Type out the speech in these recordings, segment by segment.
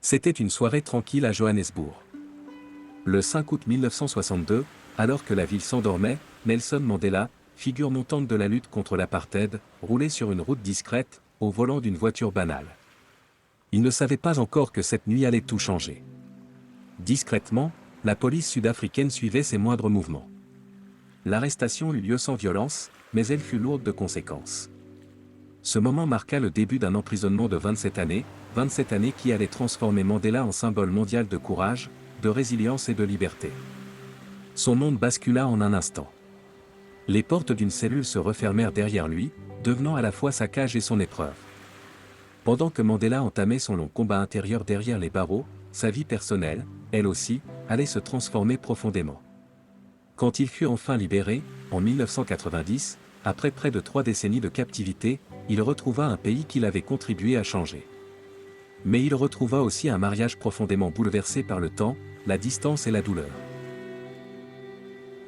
C'était une soirée tranquille à Johannesburg. Le 5 août 1962, alors que la ville s'endormait, Nelson Mandela, figure montante de la lutte contre l'apartheid, roulait sur une route discrète, au volant d'une voiture banale. Il ne savait pas encore que cette nuit allait tout changer. Discrètement, la police sud-africaine suivait ses moindres mouvements. L'arrestation eut lieu sans violence, mais elle fut lourde de conséquences. Ce moment marqua le début d'un emprisonnement de 27 années qui allait transformer Mandela en symbole mondial de courage, de résilience et de liberté. Son monde bascula en un instant. Les portes d'une cellule se refermèrent derrière lui, devenant à la fois sa cage et son épreuve. Pendant que Mandela entamait son long combat intérieur derrière les barreaux, sa vie personnelle, elle aussi, allait se transformer profondément. Quand il fut enfin libéré, en 1990, après près de 3 décennies de captivité, il retrouva un pays qu'il avait contribué à changer. Mais il retrouva aussi un mariage profondément bouleversé par le temps, la distance et la douleur.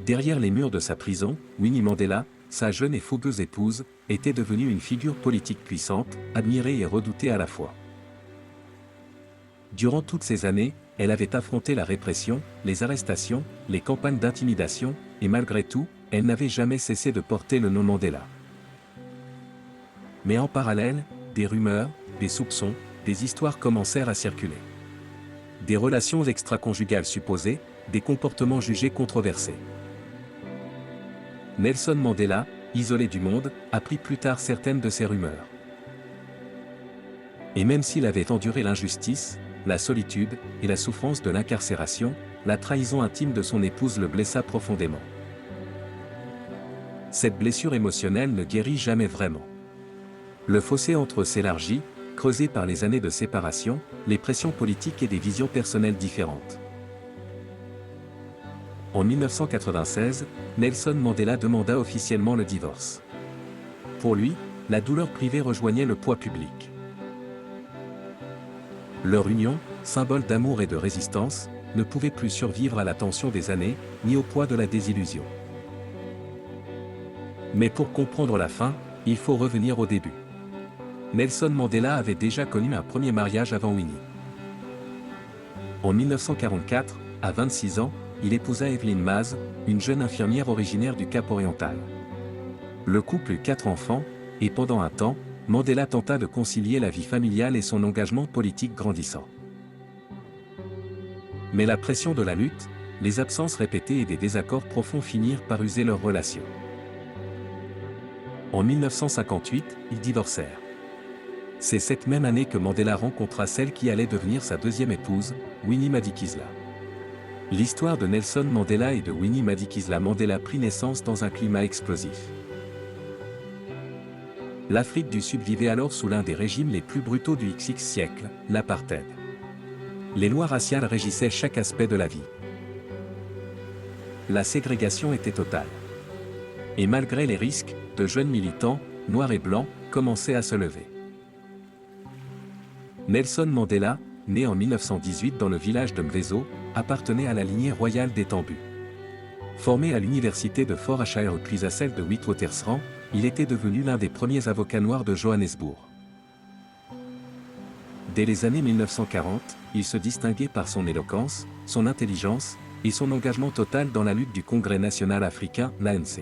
Derrière les murs de sa prison, Winnie Mandela, sa jeune et fougueuse épouse, était devenue une figure politique puissante, admirée et redoutée à la fois. Durant toutes ces années, elle avait affronté la répression, les arrestations, les campagnes d'intimidation, et malgré tout, elle n'avait jamais cessé de porter le nom Mandela. Mais en parallèle, des rumeurs, des soupçons, des histoires commencèrent à circuler. Des relations extra-conjugales supposées, des comportements jugés controversés. Nelson Mandela, isolé du monde, apprit plus tard certaines de ces rumeurs. Et même s'il avait enduré l'injustice, la solitude et la souffrance de l'incarcération, la trahison intime de son épouse le blessa profondément. Cette blessure émotionnelle ne guérit jamais vraiment. Le fossé entre eux s'élargit, creusé par les années de séparation, les pressions politiques et des visions personnelles différentes. En 1996, Nelson Mandela demanda officiellement le divorce. Pour lui, la douleur privée rejoignait le poids public. Leur union, symbole d'amour et de résistance, ne pouvait plus survivre à la tension des années, ni au poids de la désillusion. Mais pour comprendre la fin, il faut revenir au début. Nelson Mandela avait déjà connu un premier mariage avant Winnie. En 1944, à 26 ans, il épousa Evelyn Maz, une jeune infirmière originaire du Cap-Oriental. Le couple eut 4 enfants, et pendant un temps, Mandela tenta de concilier la vie familiale et son engagement politique grandissant. Mais la pression de la lutte, les absences répétées et des désaccords profonds finirent par user leur relation. En 1958, ils divorcèrent. C'est cette même année que Mandela rencontra celle qui allait devenir sa deuxième épouse, Winnie Madikizela. L'histoire de Nelson Mandela et de Winnie Madikizela Mandela prit naissance dans un climat explosif. L'Afrique du Sud vivait alors sous l'un des régimes les plus brutaux du XX siècle, l'apartheid. Les lois raciales régissaient chaque aspect de la vie. La ségrégation était totale. Et malgré les risques, de jeunes militants, noirs et blancs, commençaient à se lever. Nelson Mandela, né en 1918 dans le village de Mvezo, appartenait à la lignée royale des Tambu. Formé à l'université de Fort Hare puis à celle de Witwatersrand, il était devenu l'un des premiers avocats noirs de Johannesburg. Dès les années 1940, il se distinguait par son éloquence, son intelligence, et son engagement total dans la lutte du Congrès national africain, l'ANC.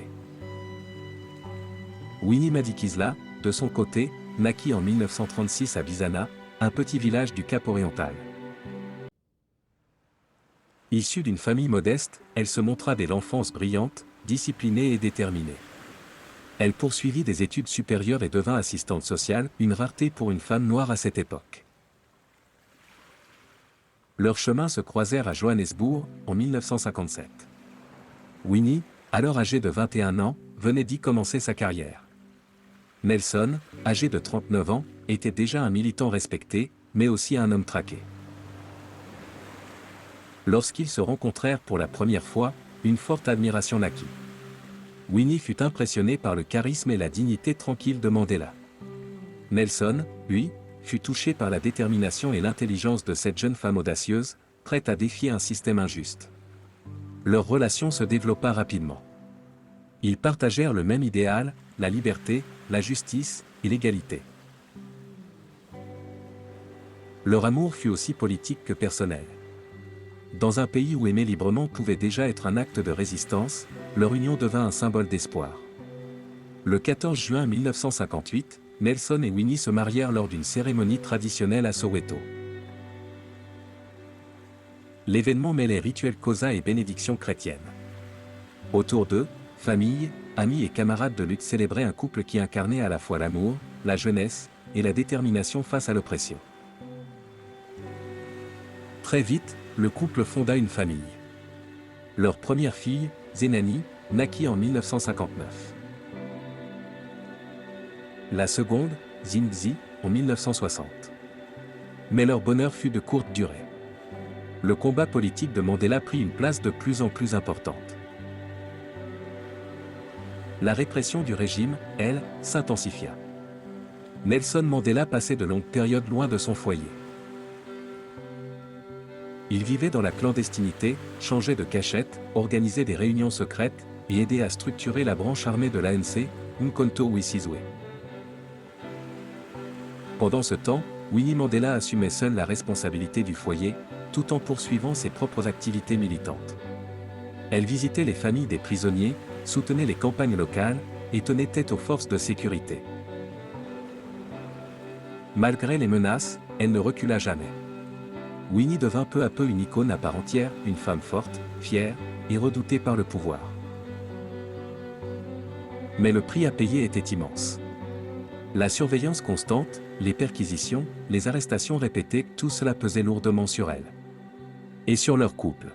Winnie Madikizela, de son côté, naquit en 1936 à Bizana, un petit village du Cap-Oriental. Issue d'une famille modeste, elle se montra dès l'enfance brillante, disciplinée et déterminée. Elle poursuivit des études supérieures et devint assistante sociale, une rareté pour une femme noire à cette époque. Leurs chemins se croisèrent à Johannesburg, en 1957. Winnie, alors âgée de 21 ans, venait d'y commencer sa carrière. Nelson, âgé de 39 ans, était déjà un militant respecté, mais aussi un homme traqué. Lorsqu'ils se rencontrèrent pour la première fois, une forte admiration naquit. Winnie fut impressionnée par le charisme et la dignité tranquille de Mandela. Nelson, lui, fut touché par la détermination et l'intelligence de cette jeune femme audacieuse, prête à défier un système injuste. Leur relation se développa rapidement. Ils partagèrent le même idéal, la liberté, la justice et l'égalité. Leur amour fut aussi politique que personnel. Dans un pays où aimer librement pouvait déjà être un acte de résistance, leur union devint un symbole d'espoir. Le 14 juin 1958, Nelson et Winnie se marièrent lors d'une cérémonie traditionnelle à Soweto. L'événement mêlait rituels Xhosa et bénédictions chrétiennes. Autour d'eux, famille, amis et camarades de lutte célébraient un couple qui incarnait à la fois l'amour, la jeunesse et la détermination face à l'oppression. Très vite, le couple fonda une famille. Leur première fille, Zenani, naquit en 1959. La seconde, Zinzi, en 1960. Mais leur bonheur fut de courte durée. Le combat politique de Mandela prit une place de plus en plus importante. La répression du régime, elle, s'intensifia. Nelson Mandela passait de longues périodes loin de son foyer. Il vivait dans la clandestinité, changeait de cachette, organisait des réunions secrètes, et aidait à structurer la branche armée de l'ANC, Umkhonto we Sizwe. Pendant ce temps, Winnie Mandela assumait seule la responsabilité du foyer, tout en poursuivant ses propres activités militantes. Elle visitait les familles des prisonniers, soutenait les campagnes locales, et tenait tête aux forces de sécurité. Malgré les menaces, elle ne recula jamais. Winnie devint peu à peu une icône à part entière, une femme forte, fière, et redoutée par le pouvoir. Mais le prix à payer était immense. La surveillance constante, les perquisitions, les arrestations répétées, tout cela pesait lourdement sur elle. Et sur leur couple.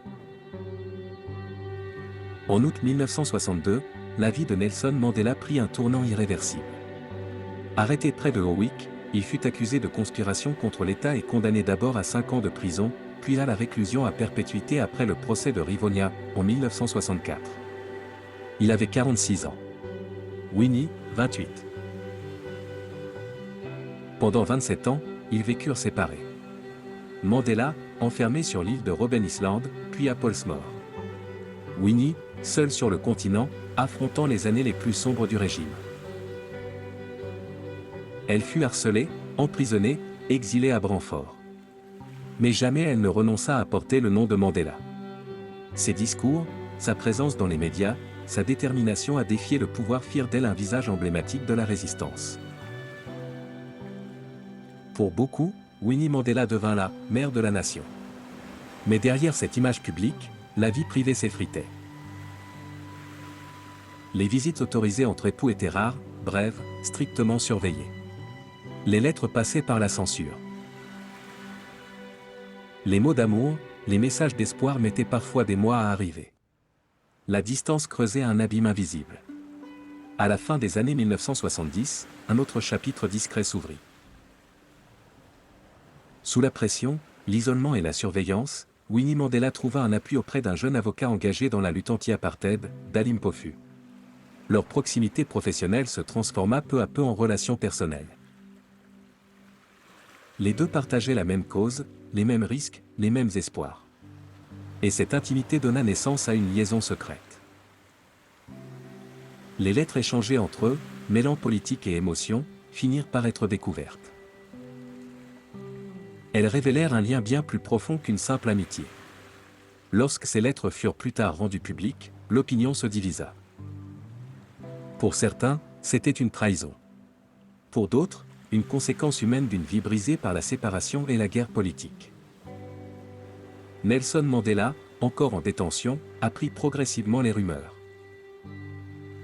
En août 1962, la vie de Nelson Mandela prit un tournant irréversible. Arrêté près de Howick, il fut accusé de conspiration contre l'État et condamné d'abord à 5 ans de prison, puis à la réclusion à perpétuité après le procès de Rivonia, en 1964. Il avait 46 ans. Winnie, 28. Pendant 27 ans, ils vécurent séparés. Mandela, enfermé sur l'île de Robben Island, puis à Pollsmoor. Winnie, seule sur le continent, affrontant les années les plus sombres du régime. Elle fut harcelée, emprisonnée, exilée à Branford. Mais jamais elle ne renonça à porter le nom de Mandela. Ses discours, sa présence dans les médias, sa détermination à défier le pouvoir firent d'elle un visage emblématique de la résistance. Pour beaucoup, Winnie Mandela devint la « mère de la nation ». Mais derrière cette image publique, la vie privée s'effritait. Les visites autorisées entre époux étaient rares, brèves, strictement surveillées. Les lettres passaient par la censure. Les mots d'amour, les messages d'espoir mettaient parfois des mois à arriver. La distance creusait un abîme invisible. À la fin des années 1970, un autre chapitre discret s'ouvrit. Sous la pression, l'isolement et la surveillance, Winnie Mandela trouva un appui auprès d'un jeune avocat engagé dans la lutte anti-apartheid, Dali Mpofu. Leur proximité professionnelle se transforma peu à peu en relation personnelle. Les deux partageaient la même cause, les mêmes risques, les mêmes espoirs. Et cette intimité donna naissance à une liaison secrète. Les lettres échangées entre eux, mêlant politique et émotion, finirent par être découvertes. Elles révélèrent un lien bien plus profond qu'une simple amitié. Lorsque ces lettres furent plus tard rendues publiques, l'opinion se divisa. Pour certains, c'était une trahison. Pour d'autres, une conséquence humaine d'une vie brisée par la séparation et la guerre politique. Nelson Mandela, encore en détention, apprit progressivement les rumeurs.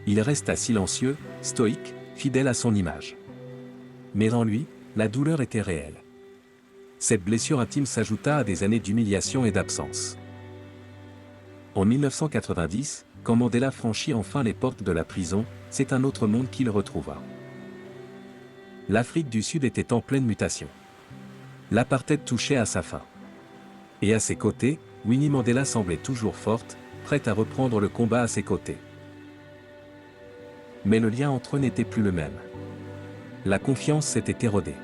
Il resta silencieux, stoïque, fidèle à son image. Mais en lui, la douleur était réelle. Cette blessure intime s'ajouta à des années d'humiliation et d'absence. En 1990, quand Mandela franchit enfin les portes de la prison, c'est un autre monde qu'il retrouva. L'Afrique du Sud était en pleine mutation. L'apartheid touchait à sa fin. Et à ses côtés, Winnie Mandela semblait toujours forte, prête à reprendre le combat à ses côtés. Mais le lien entre eux n'était plus le même. La confiance s'était érodée.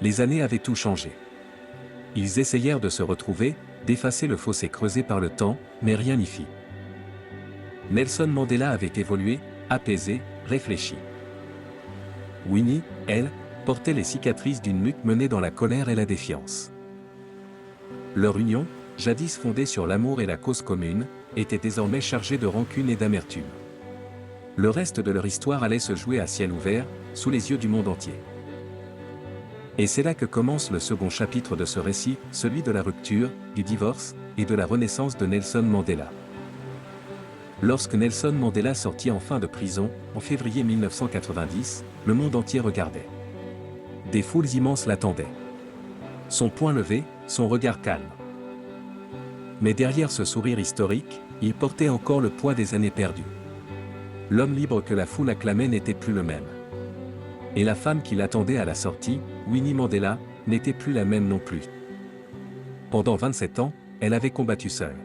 Les années avaient tout changé. Ils essayèrent de se retrouver, d'effacer le fossé creusé par le temps, mais rien n'y fit. Nelson Mandela avait évolué, apaisé, réfléchi. Winnie, elle, portaient les cicatrices d'une lutte menée dans la colère et la défiance. Leur union, jadis fondée sur l'amour et la cause commune, était désormais chargée de rancune et d'amertume. Le reste de leur histoire allait se jouer à ciel ouvert, sous les yeux du monde entier. Et c'est là que commence le second chapitre de ce récit, celui de la rupture, du divorce, et de la renaissance de Nelson Mandela. Lorsque Nelson Mandela sortit enfin de prison, en février 1990, le monde entier regardait. Des foules immenses l'attendaient. Son poing levé, son regard calme. Mais derrière ce sourire historique, il portait encore le poids des années perdues. L'homme libre que la foule acclamait n'était plus le même. Et la femme qui l'attendait à la sortie, Winnie Mandela, n'était plus la même non plus. Pendant 27 ans, elle avait combattu seule.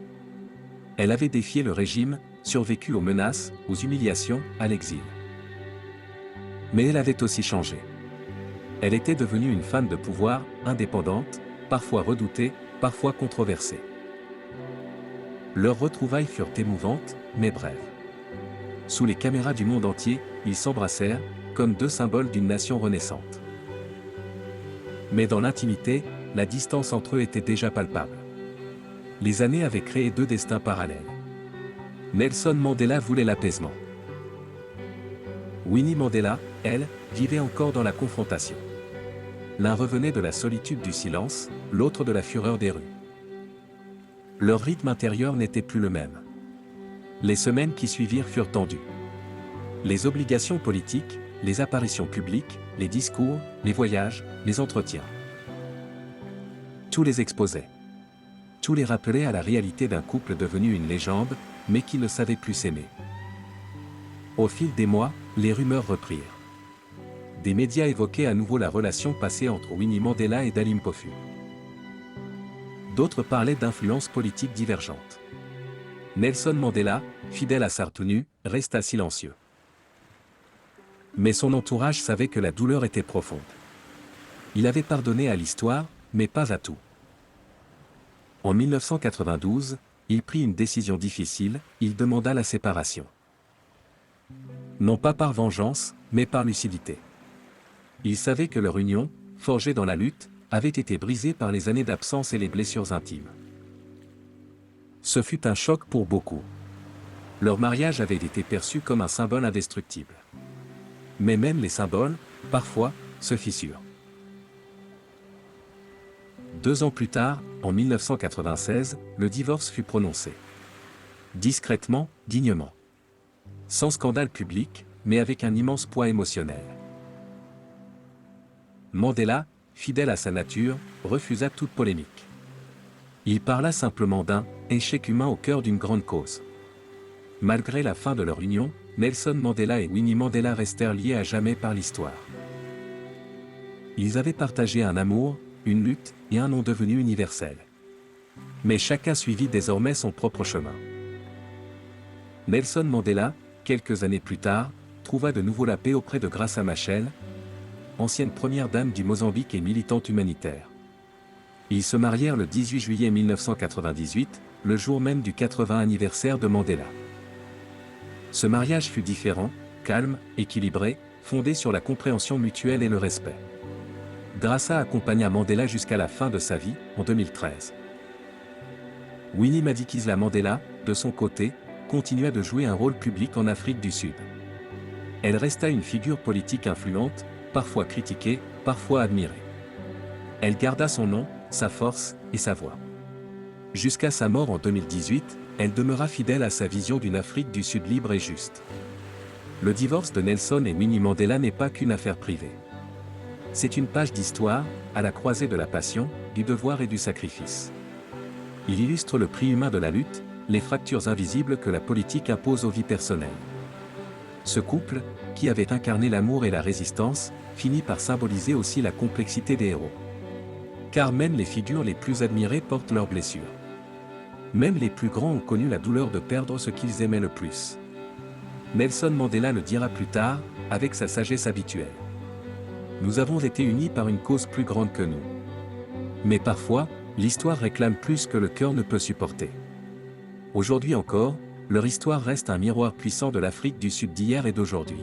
Elle avait défié le régime, survécu aux menaces, aux humiliations, à l'exil. Mais elle avait aussi changé. Elle était devenue une femme de pouvoir, indépendante, parfois redoutée, parfois controversée. Leurs retrouvailles furent émouvantes, mais brèves. Sous les caméras du monde entier, ils s'embrassèrent, comme deux symboles d'une nation renaissante. Mais dans l'intimité, la distance entre eux était déjà palpable. Les années avaient créé deux destins parallèles. Nelson Mandela voulait l'apaisement. Winnie Mandela, elle, vivait encore dans la confrontation. L'un revenait de la solitude du silence, l'autre de la fureur des rues. Leur rythme intérieur n'était plus le même. Les semaines qui suivirent furent tendues. Les obligations politiques, les apparitions publiques, les discours, les voyages, les entretiens. Tout les exposait. Tout les rappelait à la réalité d'un couple devenu une légende, mais qui ne savait plus s'aimer. Au fil des mois, les rumeurs reprirent. Des médias évoquaient à nouveau la relation passée entre Winnie Mandela et Dalim Pofu. D'autres parlaient d'influences politiques divergentes. Nelson Mandela, fidèle à Sartunu, resta silencieux. Mais son entourage savait que la douleur était profonde. Il avait pardonné à l'histoire, mais pas à tout. En 1992, il prit une décision difficile, il demanda la séparation. Non pas par vengeance, mais par lucidité. Il savait que leur union, forgée dans la lutte, avait été brisée par les années d'absence et les blessures intimes. Ce fut un choc pour beaucoup. Leur mariage avait été perçu comme un symbole indestructible. Mais même les symboles, parfois, se fissurent. 2 ans plus tard, en 1996, le divorce fut prononcé. Discrètement, dignement. Sans scandale public, mais avec un immense poids émotionnel. Mandela, fidèle à sa nature, refusa toute polémique. Il parla simplement d'un « échec humain au cœur d'une grande cause ». Malgré la fin de leur union, Nelson Mandela et Winnie Mandela restèrent liés à jamais par l'histoire. Ils avaient partagé un amour, une lutte et un nom devenu universel. Mais chacun suivit désormais son propre chemin. Nelson Mandela, quelques années plus tard, trouva de nouveau la paix auprès de Graça Machel, ancienne première dame du Mozambique et militante humanitaire. Ils se marièrent le 18 juillet 1998, le jour même du 80e anniversaire de Mandela. Ce mariage fut différent, calme, équilibré, fondé sur la compréhension mutuelle et le respect. Graça accompagna Mandela jusqu'à la fin de sa vie, en 2013. Winnie Madikizela Mandela, de son côté, continua de jouer un rôle public en Afrique du Sud. Elle resta une figure politique influente, parfois critiquée, parfois admirée. Elle garda son nom, sa force et sa voix. Jusqu'à sa mort en 2018, elle demeura fidèle à sa vision d'une Afrique du Sud libre et juste. Le divorce de Nelson et Winnie Mandela n'est pas qu'une affaire privée. C'est une page d'histoire, à la croisée de la passion, du devoir et du sacrifice. Il illustre le prix humain de la lutte, les fractures invisibles que la politique impose aux vies personnelles. Ce couple, qui avait incarné l'amour et la résistance, finit par symboliser aussi la complexité des héros. Car même les figures les plus admirées portent leurs blessures. Même les plus grands ont connu la douleur de perdre ce qu'ils aimaient le plus. Nelson Mandela le dira plus tard, avec sa sagesse habituelle. Nous avons été unis par une cause plus grande que nous. Mais parfois, l'histoire réclame plus que le cœur ne peut supporter. Aujourd'hui encore, leur histoire reste un miroir puissant de l'Afrique du Sud d'hier et d'aujourd'hui.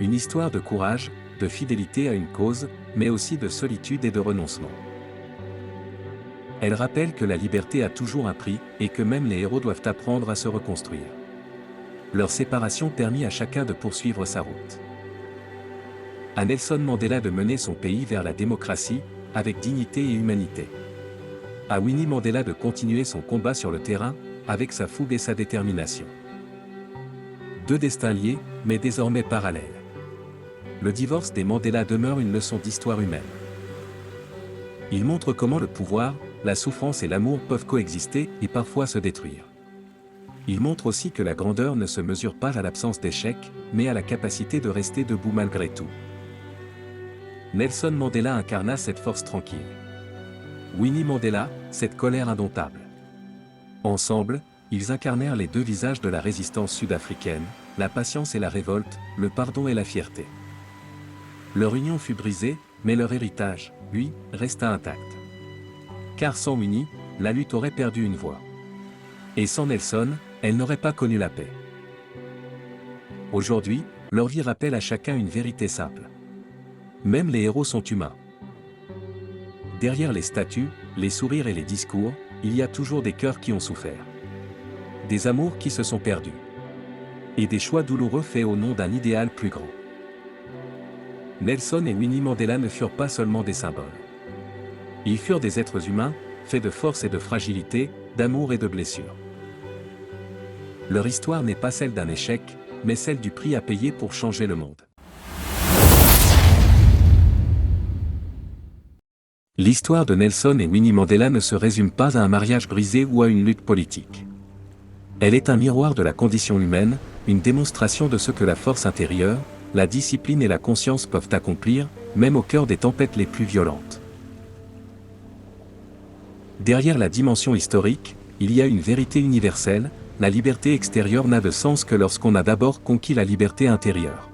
Une histoire de courage, de fidélité à une cause, mais aussi de solitude et de renoncement. Elle rappelle que la liberté a toujours un prix, et que même les héros doivent apprendre à se reconstruire. Leur séparation permit à chacun de poursuivre sa route. À Nelson Mandela de mener son pays vers la démocratie, avec dignité et humanité. À Winnie Mandela de continuer son combat sur le terrain, avec sa fougue et sa détermination. Deux destins liés, mais désormais parallèles. Le divorce des Mandela demeure une leçon d'histoire humaine. Il montre comment le pouvoir, la souffrance et l'amour peuvent coexister et parfois se détruire. Il montre aussi que la grandeur ne se mesure pas à l'absence d'échecs, mais à la capacité de rester debout malgré tout. Nelson Mandela incarna cette force tranquille. Winnie Mandela, cette colère indomptable. Ensemble, ils incarnèrent les deux visages de la résistance sud-africaine, la patience et la révolte, le pardon et la fierté. Leur union fut brisée, mais leur héritage, lui, resta intact. Car sans Winnie, la lutte aurait perdu une voix. Et sans Nelson, elle n'aurait pas connu la paix. Aujourd'hui, leur vie rappelle à chacun une vérité simple. Même les héros sont humains. Derrière les statues, les sourires et les discours, il y a toujours des cœurs qui ont souffert. Des amours qui se sont perdus. Et des choix douloureux faits au nom d'un idéal plus grand. Nelson et Winnie Mandela ne furent pas seulement des symboles. Ils furent des êtres humains, faits de force et de fragilité, d'amour et de blessures. Leur histoire n'est pas celle d'un échec, mais celle du prix à payer pour changer le monde. L'histoire de Nelson et Winnie Mandela ne se résume pas à un mariage brisé ou à une lutte politique. Elle est un miroir de la condition humaine, une démonstration de ce que la force intérieure, la discipline et la conscience peuvent accomplir, même au cœur des tempêtes les plus violentes. Derrière la dimension historique, il y a une vérité universelle, la liberté extérieure n'a de sens que lorsqu'on a d'abord conquis la liberté intérieure.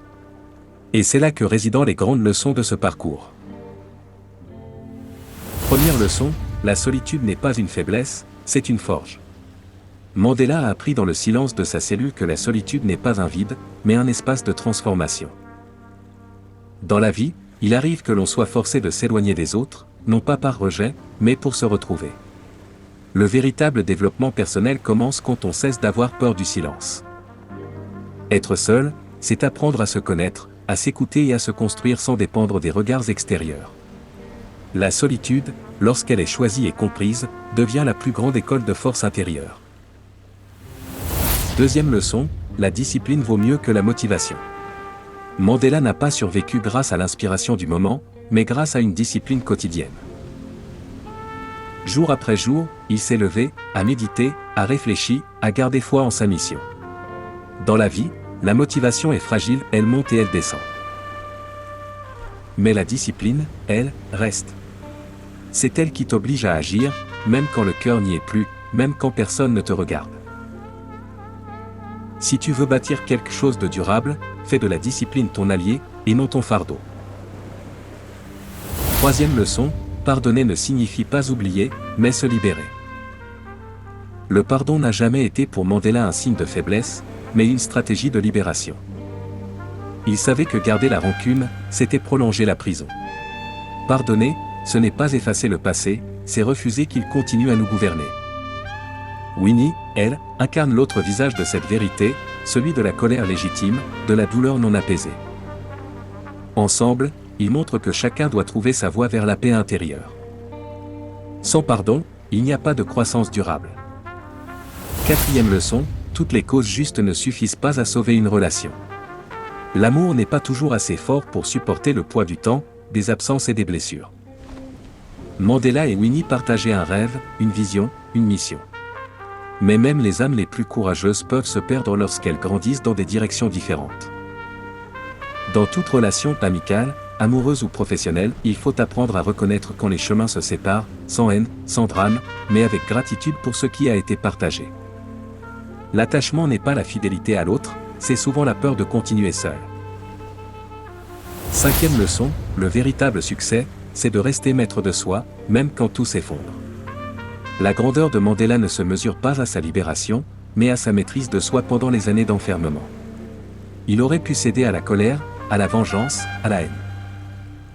Et c'est là que résident les grandes leçons de ce parcours. Première leçon, la solitude n'est pas une faiblesse, c'est une forge. Mandela a appris dans le silence de sa cellule que la solitude n'est pas un vide, mais un espace de transformation. Dans la vie, il arrive que l'on soit forcé de s'éloigner des autres, non pas par rejet, mais pour se retrouver. Le véritable développement personnel commence quand on cesse d'avoir peur du silence. Être seul, c'est apprendre à se connaître, à s'écouter et à se construire sans dépendre des regards extérieurs. La solitude, lorsqu'elle est choisie et comprise, devient la plus grande école de force intérieure. Deuxième leçon, la discipline vaut mieux que la motivation. Mandela n'a pas survécu grâce à l'inspiration du moment, mais grâce à une discipline quotidienne. Jour après jour, il s'est levé, a médité, a réfléchi, a gardé foi en sa mission. Dans la vie, la motivation est fragile, elle monte et elle descend. Mais la discipline, elle, reste. C'est elle qui t'oblige à agir, même quand le cœur n'y est plus, même quand personne ne te regarde. Si tu veux bâtir quelque chose de durable, fais de la discipline ton allié, et non ton fardeau. Troisième leçon, pardonner ne signifie pas oublier, mais se libérer. Le pardon n'a jamais été pour Mandela un signe de faiblesse, mais une stratégie de libération. Il savait que garder la rancune, c'était prolonger la prison. Pardonner, ce n'est pas effacer le passé, c'est refuser qu'il continue à nous gouverner. Winnie, elle, incarne l'autre visage de cette vérité, celui de la colère légitime, de la douleur non apaisée. Ensemble, ils montrent que chacun doit trouver sa voie vers la paix intérieure. Sans pardon, il n'y a pas de croissance durable. Quatrième leçon, toutes les causes justes ne suffisent pas à sauver une relation. L'amour n'est pas toujours assez fort pour supporter le poids du temps, des absences et des blessures. Mandela et Winnie partageaient un rêve, une vision, une mission. Mais même les âmes les plus courageuses peuvent se perdre lorsqu'elles grandissent dans des directions différentes. Dans toute relation amicale, amoureuse ou professionnelle, il faut apprendre à reconnaître quand les chemins se séparent, sans haine, sans drame, mais avec gratitude pour ce qui a été partagé. L'attachement n'est pas la fidélité à l'autre, c'est souvent la peur de continuer seul. Cinquième leçon, le véritable succès, c'est de rester maître de soi, même quand tout s'effondre. La grandeur de Mandela ne se mesure pas à sa libération, mais à sa maîtrise de soi pendant les années d'enfermement. Il aurait pu céder à la colère, à la vengeance, à la haine.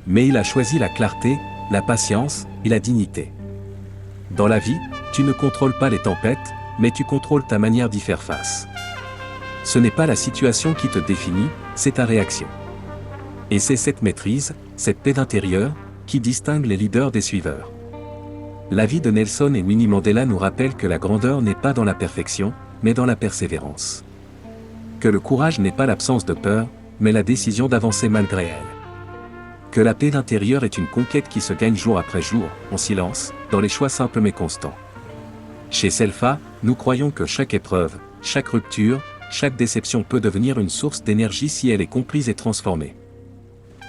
Mais il a choisi la clarté, la patience et la dignité. Dans la vie, tu ne contrôles pas les tempêtes, mais tu contrôles ta manière d'y faire face. Ce n'est pas la situation qui te définit, c'est ta réaction. Et c'est cette maîtrise, cette paix d'intérieur, qui distingue les leaders des suiveurs. La vie de Nelson et Winnie Mandela nous rappelle que la grandeur n'est pas dans la perfection, mais dans la persévérance. Que le courage n'est pas l'absence de peur, mais la décision d'avancer malgré elle. Que la paix d'intérieur est une conquête qui se gagne jour après jour, en silence, dans les choix simples mais constants. Chez Selfa, nous croyons que chaque épreuve, chaque rupture, chaque déception peut devenir une source d'énergie si elle est comprise et transformée.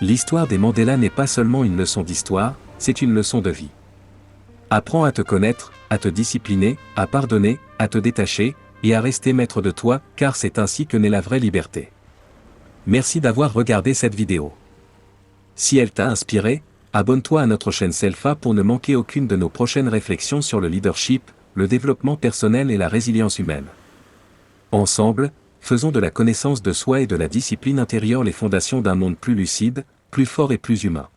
L'histoire des Mandela n'est pas seulement une leçon d'histoire, c'est une leçon de vie. Apprends à te connaître, à te discipliner, à pardonner, à te détacher, et à rester maître de toi, car c'est ainsi que naît la vraie liberté. Merci d'avoir regardé cette vidéo. Si elle t'a inspiré, abonne-toi à notre chaîne Selfa pour ne manquer aucune de nos prochaines réflexions sur le leadership, le développement personnel et la résilience humaine. Ensemble, faisons de la connaissance de soi et de la discipline intérieure les fondations d'un monde plus lucide, plus fort et plus humain.